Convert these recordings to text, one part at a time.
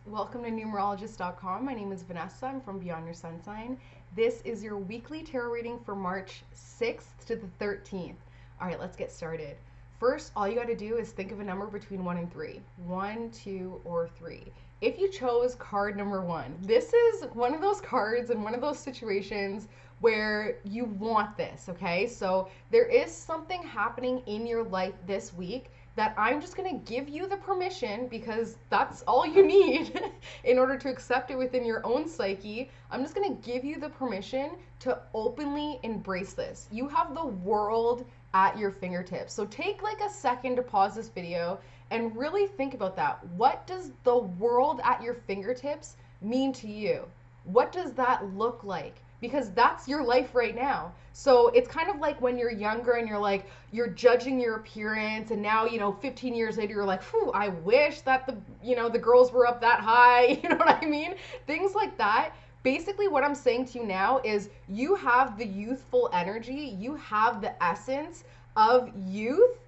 Welcome to numerologist.com. My name is Vannessa. I'm from Beyond Your Sun Sign. This is your weekly tarot reading for March 6th to the 13th. All right, let's get started. First, all you got to do is think of a number between 1 and 3. 1, 2, or 3. If you chose card number 1, this is one of those cards and one of those situations where you want this, okay? So there is something happening in your life this week that I'm just going to give you the permission, because that's all you need in order to accept it within your own psyche. I'm just going to give you the permission to openly embrace this. You have the world at your fingertips. So take like a second to pause this video and really think about that. What does the world at your fingertips mean to you? What does that look like? Because that's your life right now. So it's kind of like when you're younger and you're judging your appearance, and now, 15 years later, you're like, phew, I wish that the girls were up that high. You know what I mean? Things like that. Basically, what I'm saying to you now is you have the youthful energy, you have the essence of youth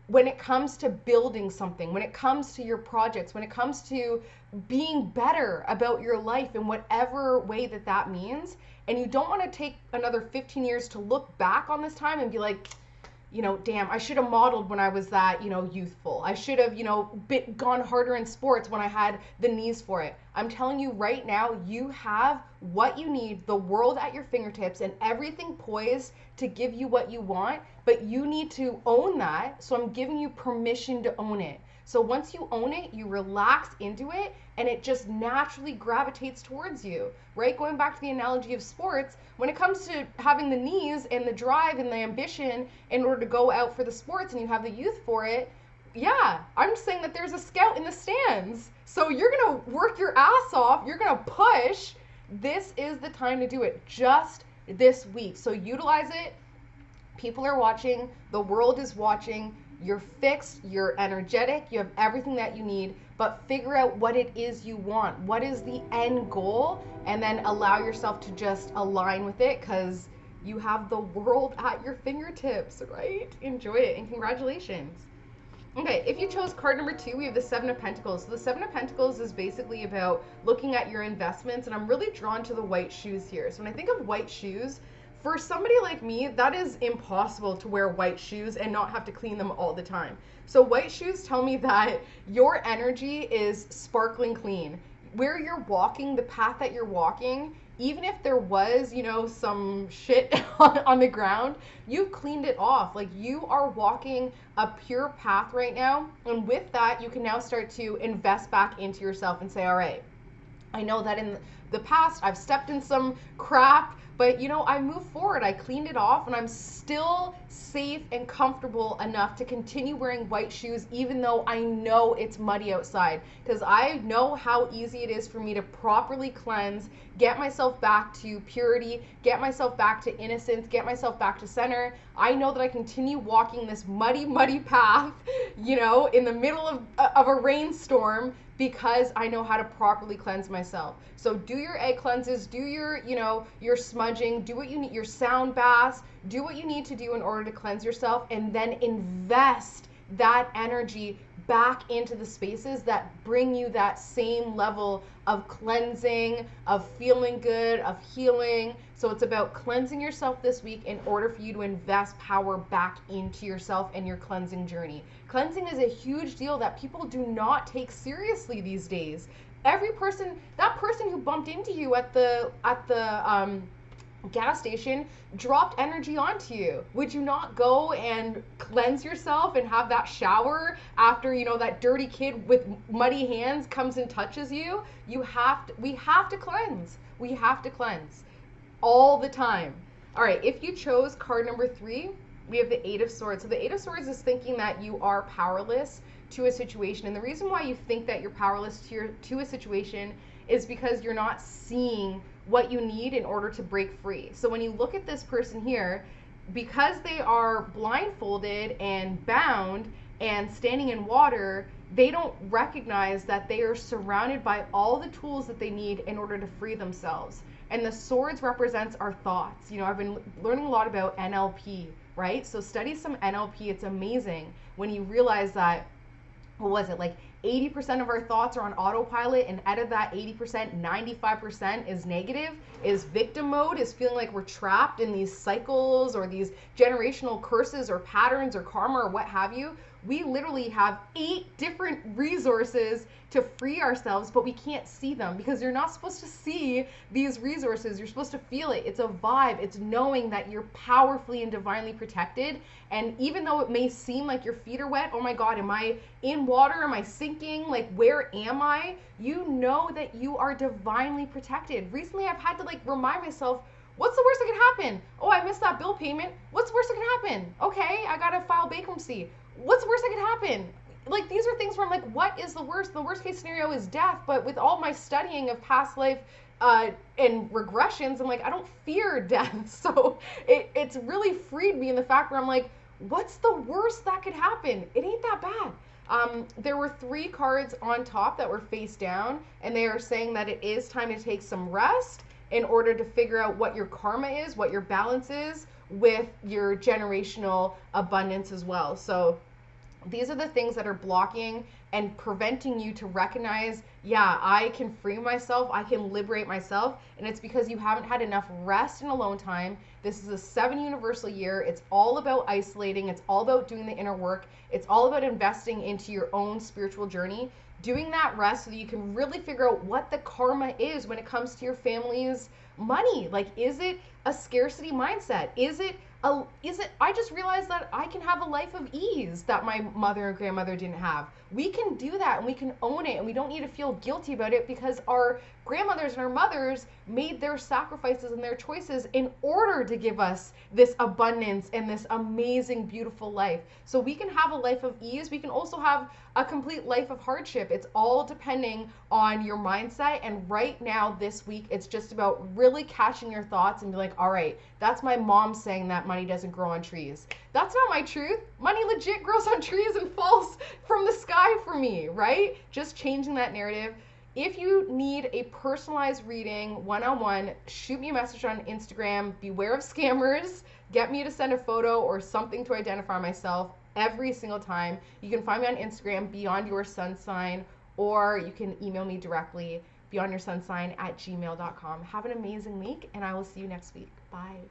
when it comes to building something, when it comes to your projects, when it comes to being better about your life in whatever way that means. And you don't want to take another 15 years to look back on this time and be like, damn, I should have modeled when I was that, youthful. I should have, gone harder in sports when I had the knees for it. I'm telling you right now, you have what you need, the world at your fingertips, and everything poised to give you what you want, but you need to own that. So I'm giving you permission to own it. So once you own it, you relax into it, and it just naturally gravitates towards you, right? Going back to the analogy of sports, when it comes to having the knees and the drive and the ambition in order to go out for the sports, and you have the youth for it, yeah, I'm saying that there's a scout in the stands. So you're going to work your ass off. You're going to push. This is the time to do it, just this week. So utilize it. People are watching. The world is watching. You're fixed, you're energetic, you have everything that you need, but figure out what it is you want. What is the end goal? And then allow yourself to just align with it, because you have the world at your fingertips, right? Enjoy it, and congratulations. Okay, if you chose card number 2, we have the Seven of Pentacles. So the Seven of Pentacles is basically about looking at your investments, and I'm really drawn to the white shoes here. So when I think of white shoes, for somebody like me, that is impossible to wear white shoes and not have to clean them all the time. So white shoes tell me that your energy is sparkling clean. Where you're walking, the path that you're walking, even if there was, some shit on the ground, you've cleaned it off. Like, you are walking a pure path right now. And with that, you can now start to invest back into yourself and say, all right, I know that in the past I've stepped in some crap, but I moved forward, I cleaned it off, and I'm still safe and comfortable enough to continue wearing white shoes, even though I know it's muddy outside, because I know how easy it is for me to properly cleanse, get myself back to purity, get myself back to innocence, get myself back to center. I know that I continue walking this muddy path, in the middle of a rainstorm, because I know how to properly cleanse myself. So do your egg cleanses, do your smudging, do what you need, your sound baths, do what you need to do in order to cleanse yourself, and then invest that energy back into the spaces that bring you that same level of cleansing, of feeling good, of healing. So it's about cleansing yourself this week in order for you to invest power back into yourself and your cleansing journey. Cleansing is a huge deal that people do not take seriously these days. Every person, that person who bumped into you at the gas station, dropped energy onto you. Would you not go and cleanse yourself and have that shower after, that dirty kid with muddy hands comes and touches you? We have to cleanse. We have to cleanse all the time. All right, if you chose card number 3, we have the Eight of Swords. So the Eight of Swords is thinking that you are powerless to a situation. And the reason why you think that you're powerless to a situation is because you're not seeing what you need in order to break free. So when you look at this person here, because they are blindfolded and bound and standing in water, they don't recognize that they are surrounded by all the tools that they need in order to free themselves. And the swords represents our thoughts. I've been learning a lot about NLP, right? So study some NLP. It's amazing when you realize that, what was it, like 80% of our thoughts are on autopilot, and out of that 80%, 95% is negative, is victim mode, is feeling like we're trapped in these cycles or these generational curses or patterns or karma or what have you. We literally have 8 different resources to free ourselves, but we can't see them because you're not supposed to see these resources. You're supposed to feel it. It's a vibe. It's knowing that you're powerfully and divinely protected. And even though it may seem like your feet are wet, oh my God, am I in water? Am I sinking? Like, where am I? You know that you are divinely protected. Recently, I've had to remind myself, what's the worst that could happen? Oh, I missed that bill payment. What's the worst that could happen? Okay, I gotta file bankruptcy. What's the worst that could happen? These are things where I'm like, what is the worst? The worst case scenario is death. But with all my studying of past life and regressions, I'm like, I don't fear death. So it's really freed me in the fact where I'm like, what's the worst that could happen? It ain't that bad. There were 3 cards on top that were face down, and they are saying that it is time to take some rest in order to figure out what your karma is, what your balance is with your generational abundance as well. So these are the things that are blocking and preventing you to recognize, yeah, I can free myself, I can liberate myself, and it's because you haven't had enough rest and alone time. This is a 7 universal year. It's all about isolating. It's all about doing the inner work. It's all about investing into your own spiritual journey, doing that rest so that you can really figure out what the karma is when it comes to your family's money. Is it a scarcity mindset? Is it I just realized that I can have a life of ease that my mother and grandmother didn't have. We can do that and we can own it, and we don't need to feel guilty about it because our grandmothers and our mothers made their sacrifices and their choices in order to give us this abundance and this amazing, beautiful life. So we can have a life of ease. We can also have a complete life of hardship. It's all depending on your mindset. And right now, this week, it's just about really catching your thoughts and be like, all right, that's my mom saying that money doesn't grow on trees. That's not my truth. Money legit grows on trees and falls from the sky for me, right? Just changing that narrative. If you need a personalized reading one-on-one, shoot me a message on Instagram. Beware of scammers. Get me to send a photo or something to identify myself every single time. You can find me on Instagram, Beyond Your Sun Sign, or you can email me directly, beyondyoursunsign@gmail.com. Have an amazing week, and I will see you next week. Bye.